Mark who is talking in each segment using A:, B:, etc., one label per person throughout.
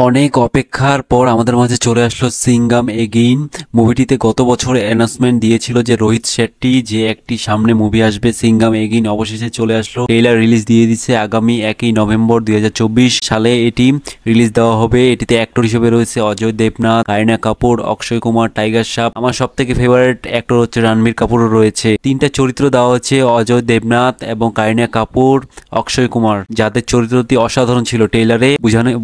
A: অনেক অপেক্ষার পর আমাদের মাঝে চলে আসলো সিঙ্গাম এগেইন। মুভিটিতে গত বছর অ্যানাউন্সমেন্ট দিয়েছিল যে রোহিত শেট্টি যে একটি সামনে মুভি আসবে সিঙ্গাম এগেইন, অবশেষে চলে আসলো। ট্রেইলার রিলিজ দিয়ে দিচ্ছে আগামী 1 নভেম্বর 2024 সালে এটি রিলিজ দেওয়া হবে। এটিতে অ্যাক্টর হিসেবে রয়েছে অজয় দেবনাথ, কারিনা কাপুর, অক্ষয় কুমার, টাইগার শ্রফ। আমার সব থেকে ফেভারিট অ্যাক্টর হচ্ছে রণবীর কাপুরও রয়েছে। তিনটা চরিত্র দেওয়া হচ্ছে, অজয় দেবনাথ এবং কারিনা কাপুর, অক্ষয় কুমার, যাদের চরিত্রটি অসাধারণ ছিল ট্রেইলারে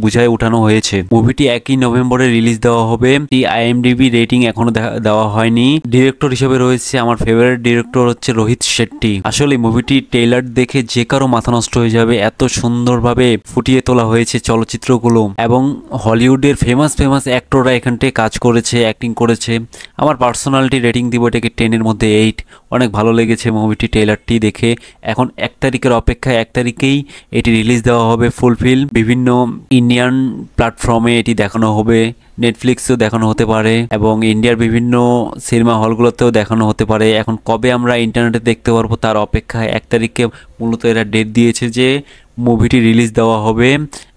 A: বুঝায় উঠানো হয়েছে। মুভিটি 1 নভেম্বরে রিলিজ দেওয়া হবে। আইএমডিবি রেটিং এখনো দেওয়া হয়নি। ডিরেক্টর হিসেবে রয়েছে আমার ফেভারিট ডিরেক্টর হচ্ছে রোহিত শেট্টি। আসলে মুভিটি ট্রেইলার দেখে যে কারো মাথা নষ্ট হয়ে যাবে, এত সুন্দরভাবে ফুটিয়ে তোলা হয়েছে চলচ্চিত্রগুলো এবং হলিউডের ফেমাস ফেমাস অ্যাক্টররা এখানটায় কাজ করেছে, অ্যাক্টিং করেছে। আমার পার্সোনালিটি রেটিং দিব এটাকে 10-এর মধ্যে 8। অনেক ভালো লেগেছে মুভিটি ট্রেইলারটি দেখে। এখন 1 তারিখের অপেক্ষায়, 1 তারিখেই এটি রিলিজ দেওয়া হবে ফুলফিল। বিভিন্ন ইন্ডিয়ান প্ল্যাটফর্মে এটি দেখানো হবে, নেটফ্লিক্সেও দেখানো হতে পারে এবং ইন্ডিয়ার বিভিন্ন সিনেমা হলগুলোতেও দেখানো হতে পারে। এখন কবে আমরা ইন্টারনেটে দেখতে পারবো তার অপেক্ষায়। 1 তারিখে মূলত এরা ডেট দিয়েছে যে মুভিটি রিলিজ দেওয়া হবে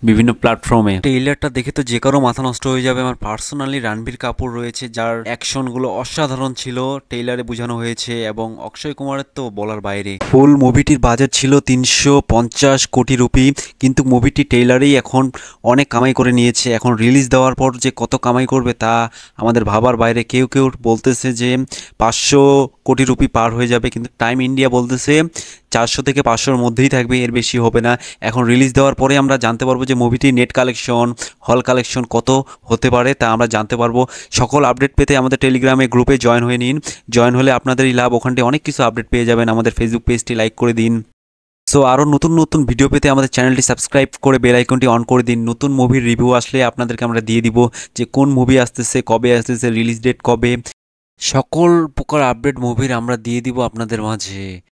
A: বিভিন্ন প্ল্যাটফর্মে। ট্রেইলারটা দেখে তো যে কারো মাথা নষ্ট হয়ে যাবে। আমার পার্সোনালি রণবীর কাপুর রয়েছে, যার অ্যাকশনগুলো অসাধারণ ছিল, ট্রেইলারে বোঝানো হয়েছে, এবং অক্ষয় কুমারের তো বলার বাইরে। ফুল মুভিটির বাজেট ছিল 350 কোটি রুপি, কিন্তু মুভিটি ট্রেইলারেই এখন অনেক কামাই করে নিয়েছে। এখন রিলিজ দেওয়ার পর যে কত কামাই করবে তা আমাদের ভাবার বাইরে। কেউ কেউ বলতেছে যে 500 কোটি রুপি পার হয়ে যাবে, কিন্তু টাইম ইন্ডিয়া বলতেছে 400 থেকে 500-এর মধ্যেই থাকবে, এর বেশি হবে না। এখন রিলিজ দেওয়ার পরে আমরা জানতে পারবো যে মুভিটির নেট কালেকশন, হল কালেকশন কত হতে পারে, তা আমরা জানতে পারবো। সকল আপডেট পেতে আমাদের টেলিগ্রামে গ্রুপে জয়েন হয়ে নিন। জয়েন হলে আপনাদেরই লাভ, ওখানটায় অনেক কিছু আপডেট পেয়ে যাবেন। আমাদের ফেসবুক পেজটি লাইক করে দিন। সো আরও নতুন নতুন ভিডিও পেতে আমাদের চ্যানেলটি সাবস্ক্রাইব করে বেল আইকনটি অন করে দিন। নতুন মুভির রিভিউ আসলে আপনাদেরকে আমরা দিয়ে দিব যে কোন মুভি আসতেছে, কবে আসতেছে, রিলিজ ডেট কবে, সকল প্রকার আপডেট মুভির আমরা দিয়ে দিব আপনাদের মাঝে।